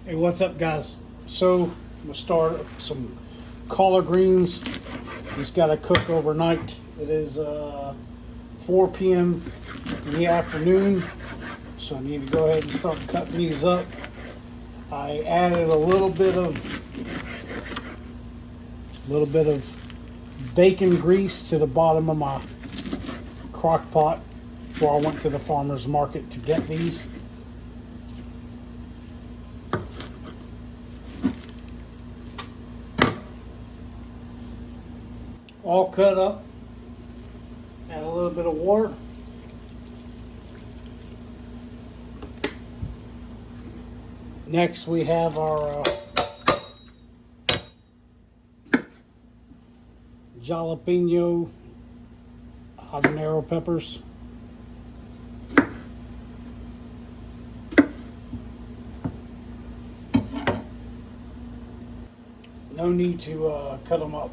Hey, what's up, guys? So I'm gonna start up some collard greens. These got to cook overnight. It is 4 p.m. in the afternoon, so I need to go ahead and start cutting these up. I added a little bit of bacon grease to the bottom of my crock pot before I went to the farmer's market to get these. All cut up. Add a little bit of water. Next we have our jalapeno habanero peppers. No need to cut them up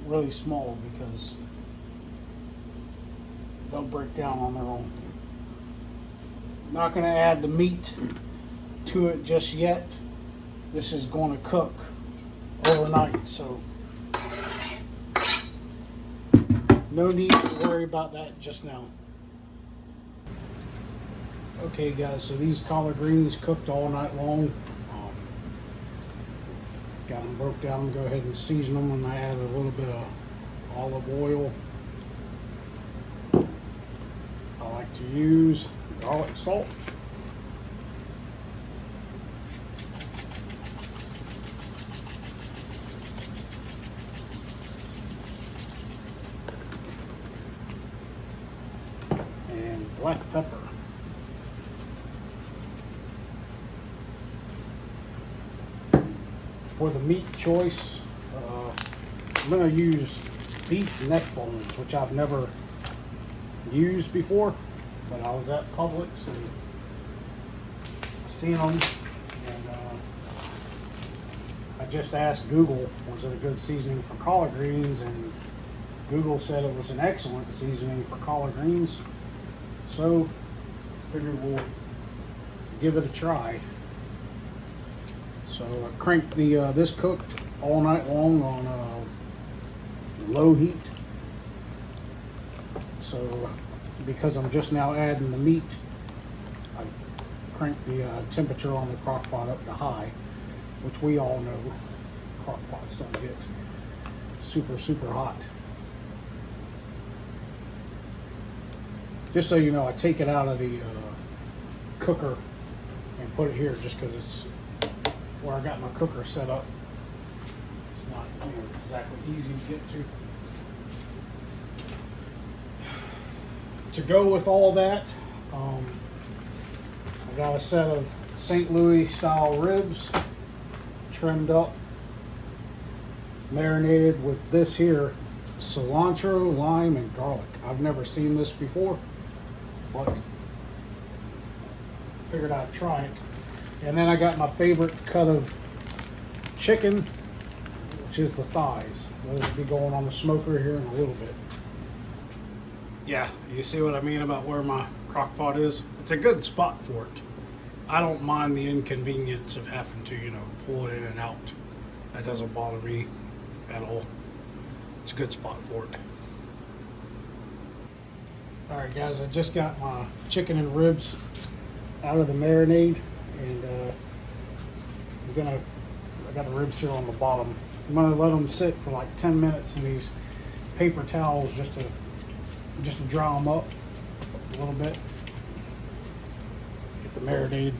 really small because they'll break down on their own. Not going to add the meat to it just yet. This is going to cook overnight, so no need to worry about that just now. Okay guys, so these collard greens cooked all night long. Got them broke down. Go ahead and season them, and I added a little bit of olive oil. I like to use garlic salt. And black pepper. For the meat choice, I'm going to use beef neck bones, which I've never used before, but I was at Publix and seen them, and I just asked Google, was it a good seasoning for collard greens, and Google said it was an excellent seasoning for collard greens, so figured we'll give it a try. So I cranked this cooked all night long on low heat. So because I'm just now adding the meat, I cranked the temperature on the crock pot up to high, which we all know crock pots don't get super hot. Just so you know, I take it out of the cooker and put it here just because it's where I got my cooker set up. It's not, exactly easy to get to. To go with all that, I got a set of St. Louis style ribs, trimmed up, marinated with this here, cilantro, lime, and garlic. I've never seen this before, but figured I'd try it. And then I got my favorite cut of chicken, which is the thighs. Those will be going on the smoker here in a little bit. Yeah, you see what I mean about where my crock pot is? It's a good spot for it. I don't mind the inconvenience of having to, pull it in and out. That doesn't bother me at all. It's a good spot for it. Alright guys, I just got my chicken and ribs out of the marinade. And I got the ribs here on the bottom. I'm gonna let them sit for like 10 minutes in these paper towels just to dry them up a little bit. Get the marinade,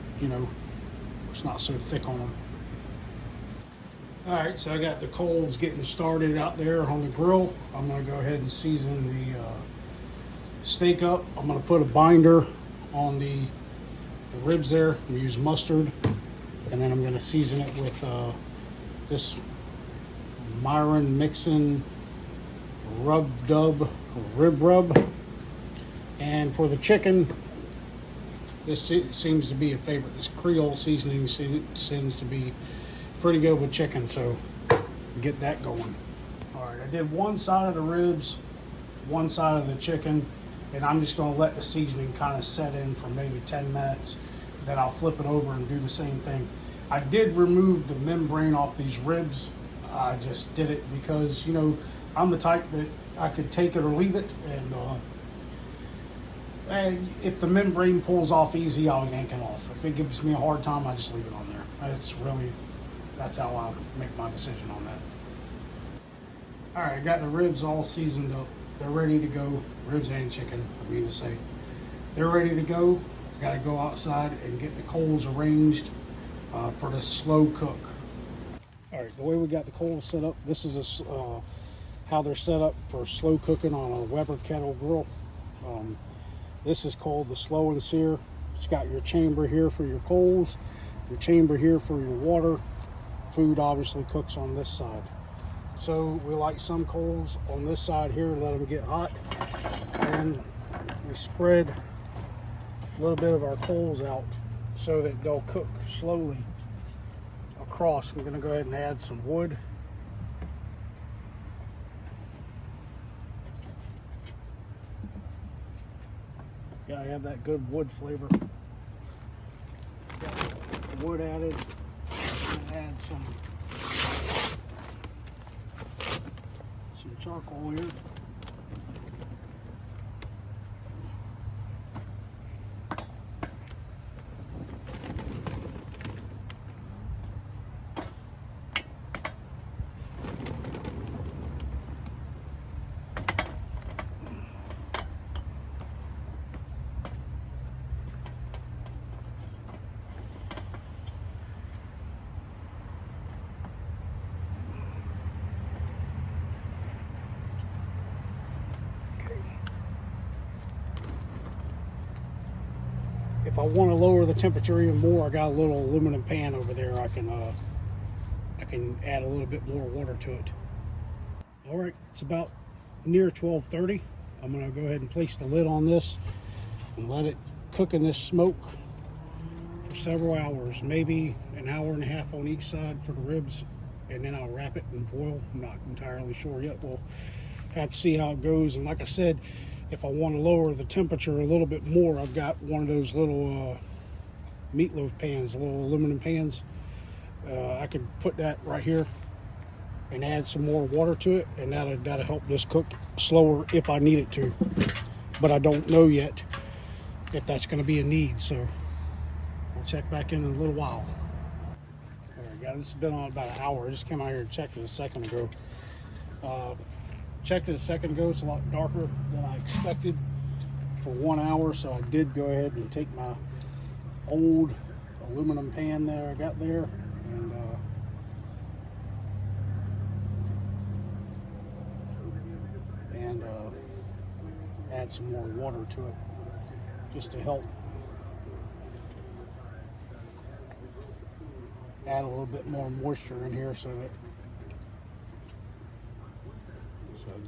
it's not so thick on them. All right, so I got the coals getting started out there on the grill. I'm gonna go ahead and season the steak up. I'm gonna put a binder on the ribs there and use mustard, and then I'm going to season it with this Myron Mixon rub dub rib rub. And for the chicken, this seems to be a favorite. This Creole seasoning seems to be pretty good with chicken, so get that going. All right, I did one side of the ribs, one side of the chicken, and I'm just going to let the seasoning kind of set in for maybe 10 minutes then I'll flip it over and do the same thing. I did remove the membrane off these ribs. I just did it because, you know, I'm the type that I could take it or leave it, and if the membrane pulls off easy, I'll yank it off. If it gives me a hard time, I just leave it on there. That's how I make my decision on that. All right, I got the ribs all seasoned up. They're ready to go. Ribs and chicken, I mean to say. They're ready to go. Got to go outside and get the coals arranged for the slow cook. All right, the way we got the coals set up, this is how they're set up for slow cooking on a Weber kettle grill. This is called the slow and sear. It's got your chamber here for your coals, your chamber here for your water. Food obviously cooks on this side. So we like some coals on this side here, let them get hot, and we spread a little bit of our coals out so that they'll cook slowly across. We're going to go ahead and add some wood. Gotta have that good wood flavor. Got the wood added. Add some charcoal here. If I want to lower the temperature even more, I got a little aluminum pan over there. I can add a little bit more water to it. All right, it's about near 12:30. I'm going to go ahead and place the lid on this and let it cook in this smoke for several hours, maybe an hour and a half on each side for the ribs, and then I'll wrap it in foil. I'm not entirely sure yet. We'll have to see how it goes. And like I said, if I want to lower the temperature a little bit more, I've got one of those little meatloaf pans, little aluminum pans. I could put that right here and add some more water to it, and that'll help this cook slower if I need it to. But I don't know yet if that's going to be a need, so we'll check back in a little while. All right, guys, this has been on about an hour. I just came out here and checked it a second ago. Checked it a second ago. It's a lot darker than I expected for 1 hour, so I did go ahead and take my old aluminum pan there I got there and add some more water to it just to help add a little bit more moisture in here so it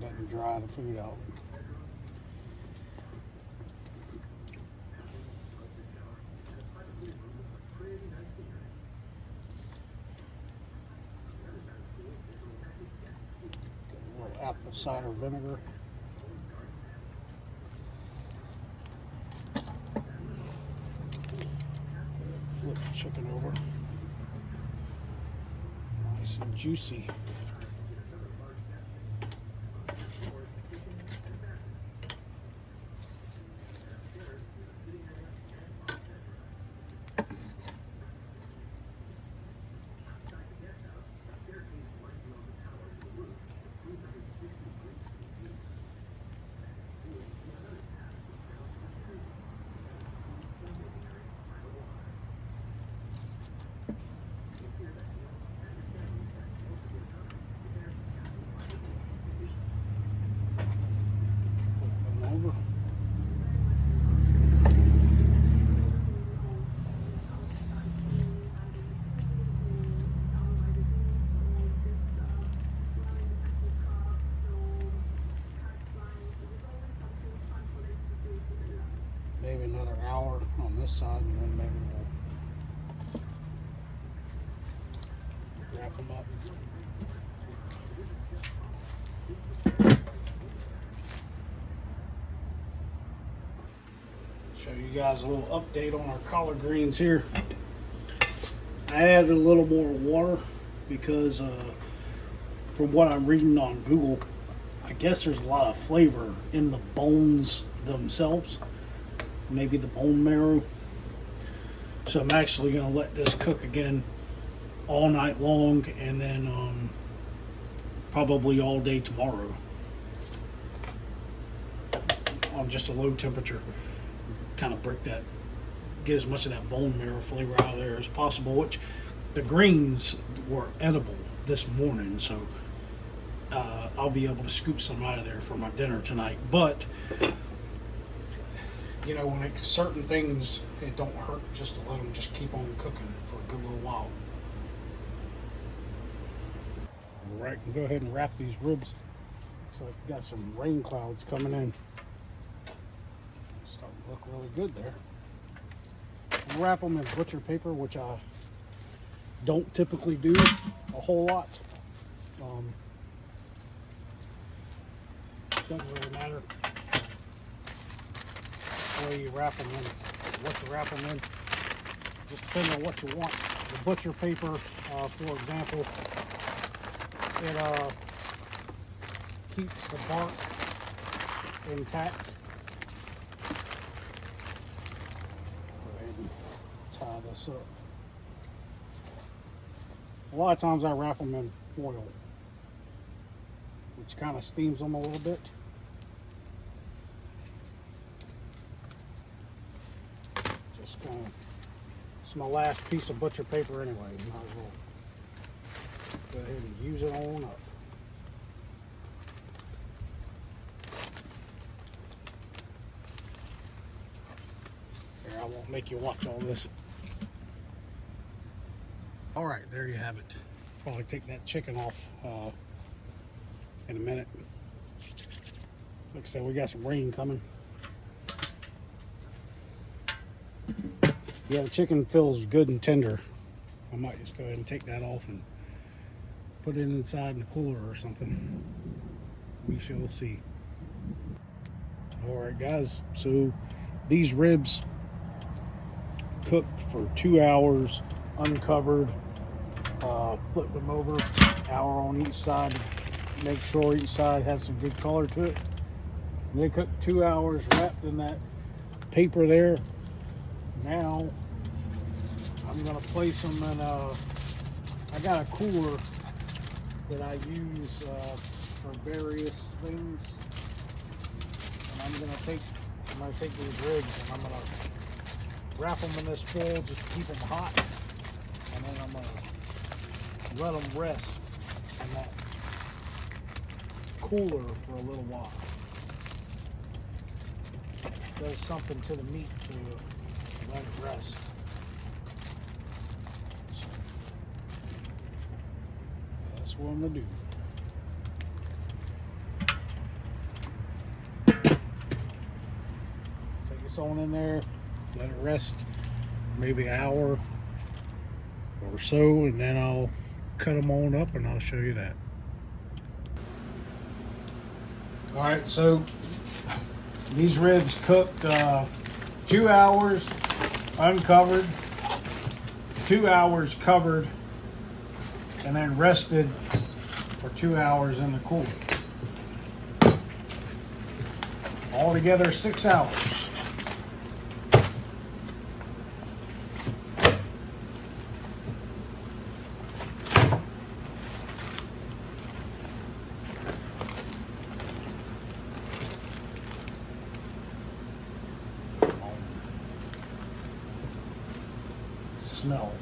doesn't dry the food out. A little apple cider vinegar. Flip the chicken over. Nice and juicy. Maybe another hour on this side, and then maybe we'll wrap them up. Show you guys a little update on our collard greens here. I added a little more water because from what I'm reading on Google, I guess there's a lot of flavor in the bones themselves, maybe the bone marrow. So I'm actually going to let this cook again all night long, and then probably all day tomorrow on just a low temperature. Kind of break that, get as much of that bone marrow flavor out of there as possible, which the greens were edible this morning, so I'll be able to scoop some out of there for my dinner tonight. But you know, when certain things, it don't hurt just to let them just keep on cooking for a good little while. All right, go ahead and wrap these ribs. So I've got some rain clouds coming in. Starting to look really good there. And wrap them in butcher paper, which I don't typically do a whole lot. Doesn't really matter the way you wrap them in, what you wrap them in, just depending on what you want. The butcher paper, for example, it keeps the bark intact. Go ahead and tie this up. A lot of times I wrap them in foil, which kind of steams them a little bit. Just kind of, it's my last piece of butcher paper anyway. Might as well go ahead and use it on up. Here, I won't make you watch all this. All right, there you have it. Probably take that chicken off in a minute. Like I said, we got some rain coming. Yeah, the chicken feels good and tender. I might just go ahead and take that off and put it inside in the cooler or something. We shall see. All right, guys. So these ribs cooked for 2 hours, uncovered. Flip them over, hour on each side. Make sure each side has some good color to it. And they cooked 2 hours wrapped in that paper there. Now I'm gonna place them in I got a cooler that I use for various things, and I'm gonna take these ribs and I'm gonna wrap them in this foil just to keep them hot, and then I'm gonna let them rest in that cooler for a little while. It does something to the meat to let it rest. So that's what I'm gonna do. Take this on in there, let it rest maybe an hour or so, and then I'll cut them on up and I'll show you that. All right, so these ribs cooked 2 hours uncovered, 2 hours covered, and then rested for 2 hours in the cooler. Altogether 6 hours. Smell.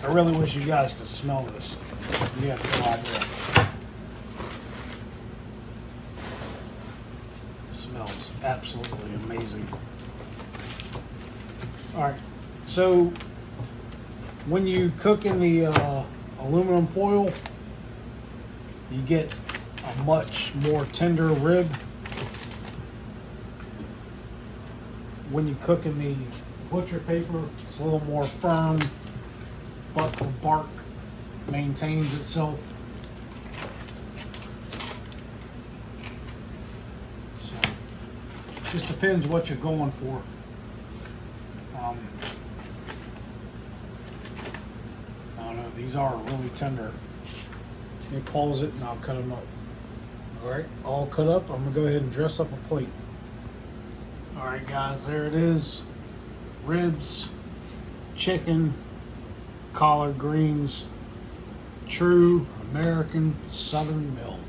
I really wish you guys could smell this. You have no idea. It smells absolutely amazing. All right, so when you cook in the aluminum foil, you get a much more tender rib. When you cook in the butcher paper, it's a little more firm, but the bark maintains itself Just depends what you're going for. I don't know, these are really tender. Let me pause it and I'll cut them up. All right, all cut up. I'm gonna go ahead and dress up a plate. All right, guys, there it is. Ribs, chicken, collard greens, true American Southern Mill.